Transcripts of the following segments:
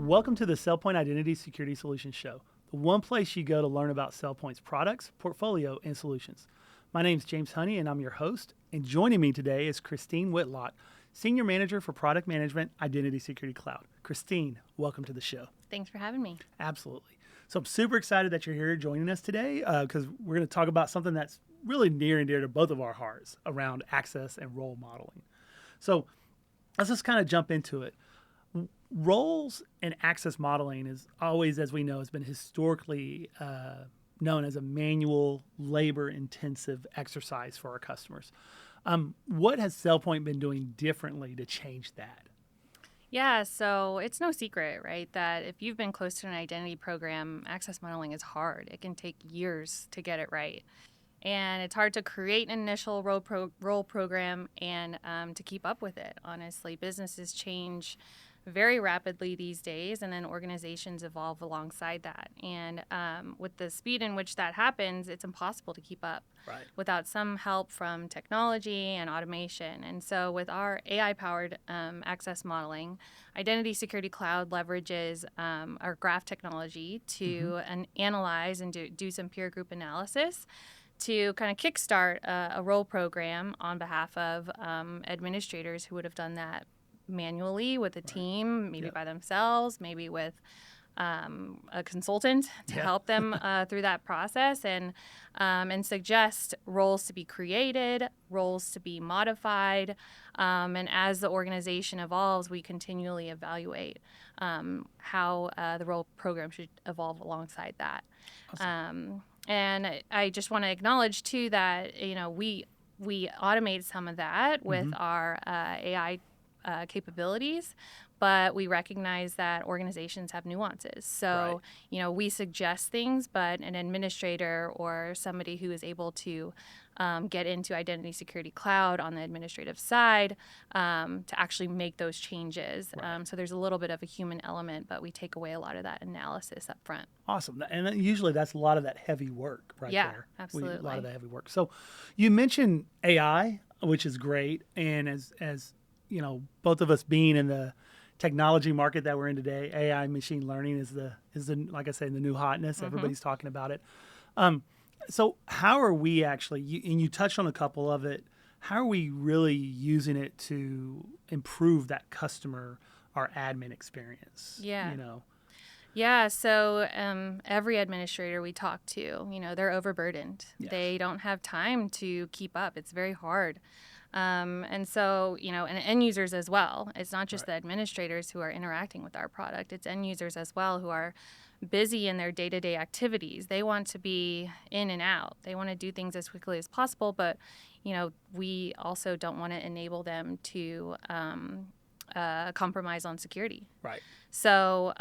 Welcome to the SailPoint Identity Security Solutions Show, the one place you go to learn about SailPoint's products, portfolio, and solutions. My name is James Honey, and I'm your host. And joining me today is Christine Whitlock, Senior Manager for Product Management, Identity Security Cloud. Christine, welcome to the show. Thanks for having me. Absolutely. So I'm super excited that you're here joining us today because we're going to talk about something that's really near and dear to both of our hearts around access and role modeling. So let's just kind of jump into it. Roles and access modeling is always, as we know, has been historically known as a manual, labor-intensive exercise for our customers. What has SailPoint been doing differently to change that? Yeah, so it's no secret, right, that if you've been close to an identity program, access modeling is hard. It can take years to get it right. And it's hard to create an initial role program and to keep up with it, honestly. Businesses change very rapidly these days, and then organizations evolve alongside that. And with the speed in which that happens, it's impossible to keep up without some help from technology and automation. And so with our AI-powered access modeling, Identity Security Cloud leverages our graph technology to analyze and do some peer group analysis to kind of kickstart a role program on behalf of administrators who would have done that manually with a team, maybe by themselves, maybe with a consultant to help them through that process, and suggest roles to be created, roles to be modified, and as the organization evolves, we continually evaluate how the role program should evolve alongside that. Awesome. And I just want to acknowledge too that we automate some of that with our AI capabilities, but we recognize that organizations have nuances. So, we suggest things, but an administrator or somebody who is able to get into Identity Security Cloud on the administrative side to actually make those changes. So there's a little bit of a human element, but we take away a lot of that analysis up front. Awesome. And usually that's a lot of that heavy work there. Yeah, absolutely. A lot of that heavy work. So you mentioned AI, which is great. And as you know, both of us being in the technology market that we're in today, AI, machine learning is the like I said, the new hotness. Everybody's talking about it. So how are we actually, and you touched on a couple of it, how are we really using it to improve that customer or admin experience? Yeah, so every administrator we talk to, they're overburdened. Yes. They don't have time to keep up. It's very hard. And so, and end users as well. It's not just the administrators who are interacting with our product. It's end users as well who are busy in their day-to-day activities. They want to be in and out. They want to do things as quickly as possible, but, we also don't want to enable them to compromise on security. Right. So,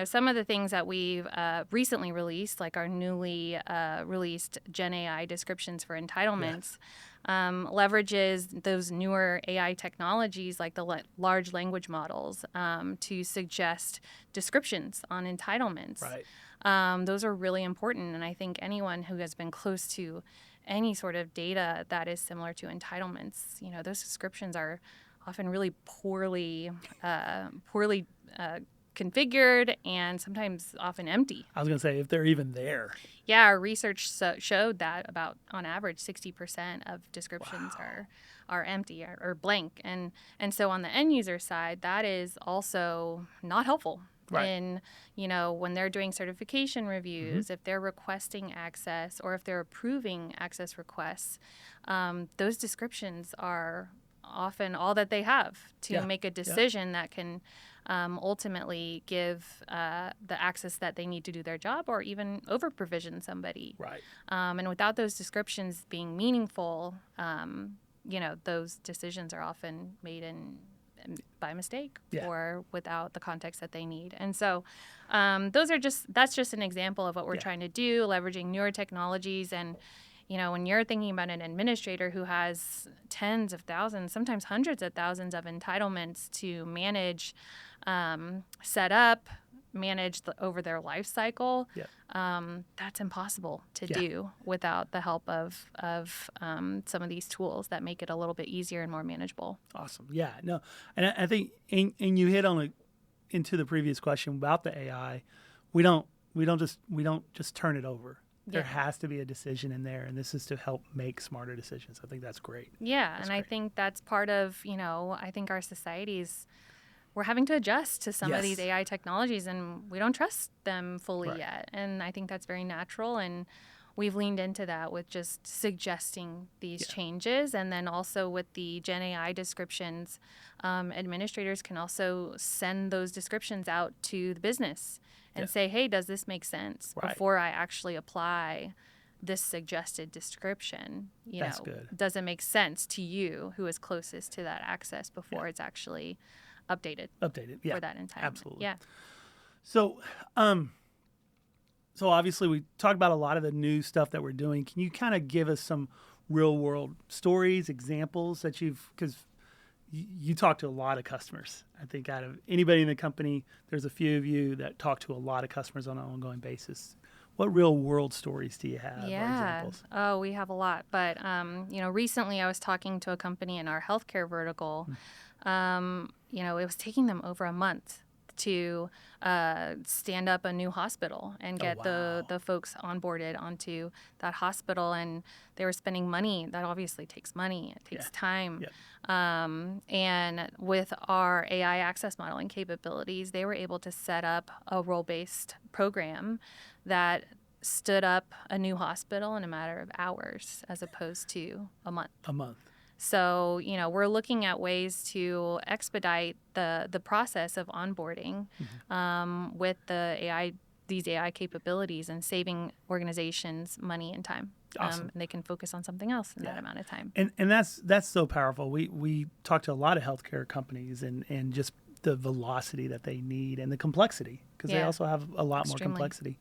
some of the things that we've recently released, like our newly released Gen AI descriptions for entitlements, leverages those newer AI technologies like the large language models to suggest descriptions on entitlements. Right. Those are really important, and I think anyone who has been close to any sort of data that is similar to entitlements, those descriptions are often really poorly configured and sometimes often empty. I was going to say, if they're even there. Yeah, our research showed that about, on average, 60% of descriptions are empty or blank. And so on the end user side, that is also not helpful. Right. In, when they're doing certification reviews, if they're requesting access or if they're approving access requests, those descriptions are often all that they have to make a decision that can ultimately give the access that they need to do their job or even over-provision somebody. Right. And without those descriptions being meaningful, those decisions are often made by mistake or without the context that they need. And so that's just an example of what we're trying to do, leveraging newer technologies. And when you're thinking about an administrator who has tens of thousands, sometimes hundreds of thousands of entitlements to manage, set up, manage over their life cycle, that's impossible to do without the help of some of these tools that make it a little bit easier and more manageable. Awesome. Yeah. No, and I think, and you hit on into the previous question about the AI, we don't just turn it over. There has to be a decision in there, and this is to help make smarter decisions. I think that's great. Yeah, and I think that's part of, I think our societies, we're having to adjust to some of these AI technologies, and we don't trust them fully yet. And I think that's very natural, and we've leaned into that with just suggesting these changes. And then also with the Gen AI descriptions, administrators can also send those descriptions out to the business and say, hey, does this make sense before I actually apply this suggested description? That's good. Does it make sense to you who is closest to that access before it's actually updated for that entitlement? Absolutely. Yeah. So, so obviously we talked about a lot of the new stuff that we're doing. Can you kind of give us some real world stories, examples that because you talk to a lot of customers. I think out of anybody in the company, there's a few of you that talk to a lot of customers on an ongoing basis. What real world stories do you have or examples? Oh, we have a lot. But, recently I was talking to a company in our healthcare vertical. It was taking them over a month to stand up a new hospital and get the folks onboarded onto that hospital. And they were spending money. That obviously takes money. It takes time. And with our AI access modeling capabilities, they were able to set up a role-based program that stood up a new hospital in a matter of hours as opposed to a month. So, we're looking at ways to expedite the process of onboarding with these AI capabilities and saving organizations money and time. Awesome. And they can focus on something else in that amount of time. And that's so powerful. We talk to a lot of healthcare companies and just the velocity that they need and the complexity, because they also have a lot more complexity.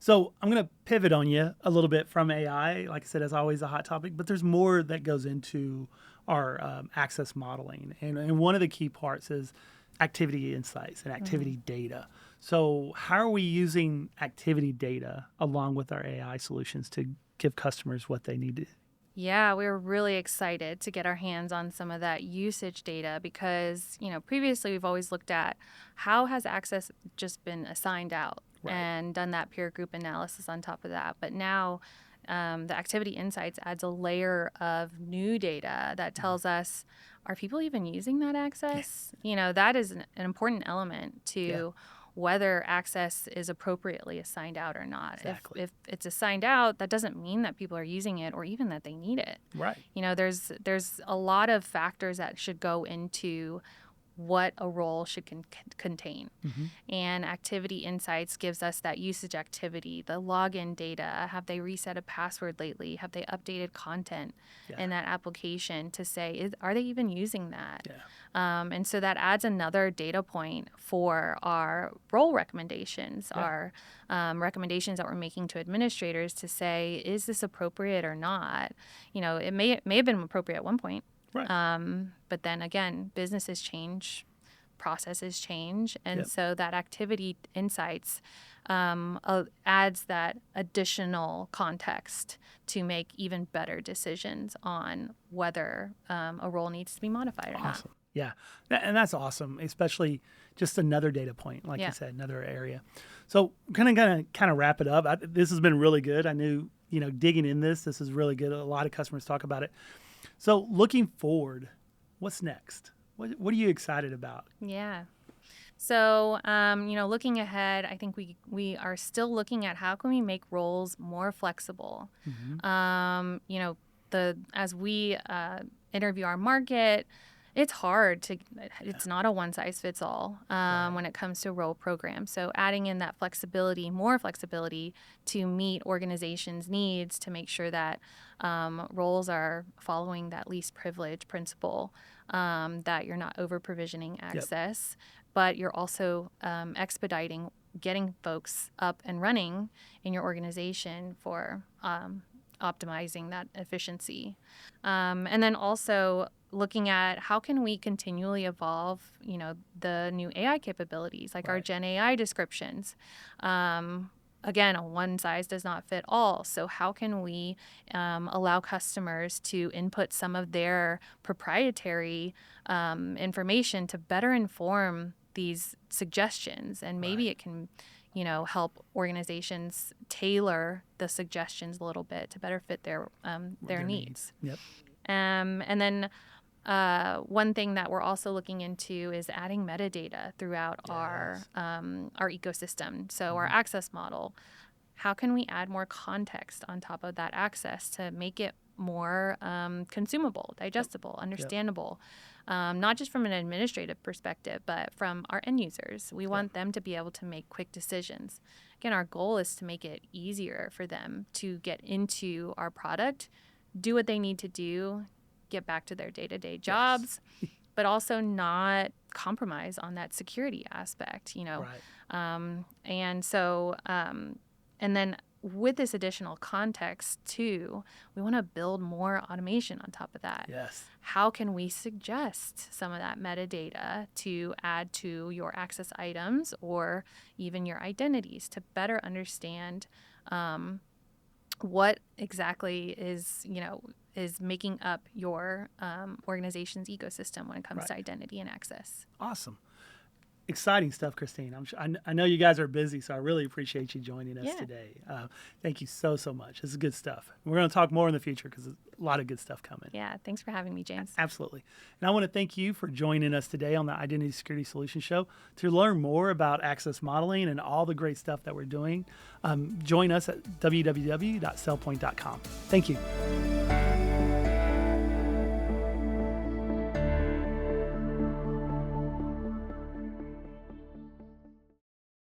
So I'm going to pivot on you a little bit from AI. Like I said, as always, a hot topic, but there's more that goes into our access modeling. And one of the key parts is activity insights and activity data. So how are we using activity data along with our AI solutions to give customers what they need? Yeah, we were really excited to get our hands on some of that usage data because, previously we've always looked at how has access just been assigned out and done that peer group analysis on top of that. But now the activity insights adds a layer of new data that tells us, are people even using that access? That is an important element to whether access is appropriately assigned out or not. Exactly. If it's assigned out, that doesn't mean that people are using it or even that they need it. Right. There's a lot of factors that should go into what a role should contain. And activity insights gives us that usage activity, the login data. Have they reset a password lately? Have they updated content in that application to say, are they even using that? And so that adds another data point for our role recommendations, our recommendations that we're making to administrators to say, is this appropriate or not? It may have been appropriate at one point. But then again, businesses change, processes change, and so that activity insights adds that additional context to make even better decisions on whether a role needs to be modified or not. Yeah, and that's awesome, especially just another data point, like you said, another area. So I'm gonna kind of wrap it up. This has been really good. I knew, digging in this is really good. A lot of customers talk about it. So looking forward, what's next? What are you excited about? Yeah. So, looking ahead, I think we are still looking at how can we make roles more flexible. As we interview our market, it's not a one size fits all when it comes to role programs. So adding in that more flexibility to meet organizations' needs to make sure that roles are following that least privilege principle, that you're not over provisioning access, but you're also expediting getting folks up and running in your organization for optimizing that efficiency. And then also looking at how can we continually evolve, the new AI capabilities, like our Gen AI descriptions. Again, a one size does not fit all. So how can we allow customers to input some of their proprietary information to better inform these suggestions, and maybe it can, help organizations tailor the suggestions a little bit to better fit their needs. Yep. And then one thing that we're also looking into is adding metadata throughout our ecosystem. So our access model, how can we add more context on top of that access to make it more consumable, digestible, understandable, not just from an administrative perspective, but from our end users. We want them to be able to make quick decisions. Again, our goal is to make it easier for them to get into our product, do what they need to do, get back to their day-to-day jobs, but also not compromise on that security aspect, and so, and then with this additional context too, we want to build more automation on top of that. Yes. How can we suggest some of that metadata to add to your access items or even your identities to better understand what exactly is making up your organization's ecosystem when it comes to identity and access. Awesome. Exciting stuff, Christine. I know you guys are busy, so I really appreciate you joining us today. Thank you so much. This is good stuff. We're going to talk more in the future because there's a lot of good stuff coming. Yeah, thanks for having me, James. Absolutely. And I want to thank you for joining us today on the Identity Security Solutions Show. To learn more about access modeling and all the great stuff that we're doing, join us at www.sailpoint.com. Thank you.